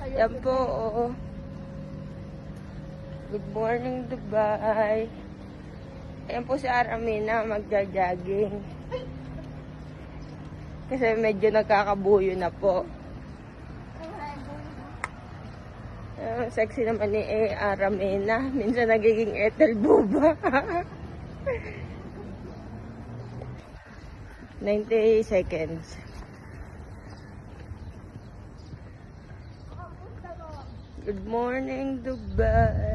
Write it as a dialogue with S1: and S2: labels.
S1: Yan po, oo. Good morning, Dubai. Ayan po si Aramina, magja-jogging. Kasi medyo nagkakabuyo na po. Sexy naman ni Aramina. Minsan nagiging Ethel Buba. 90 seconds. Good morning, Dubai.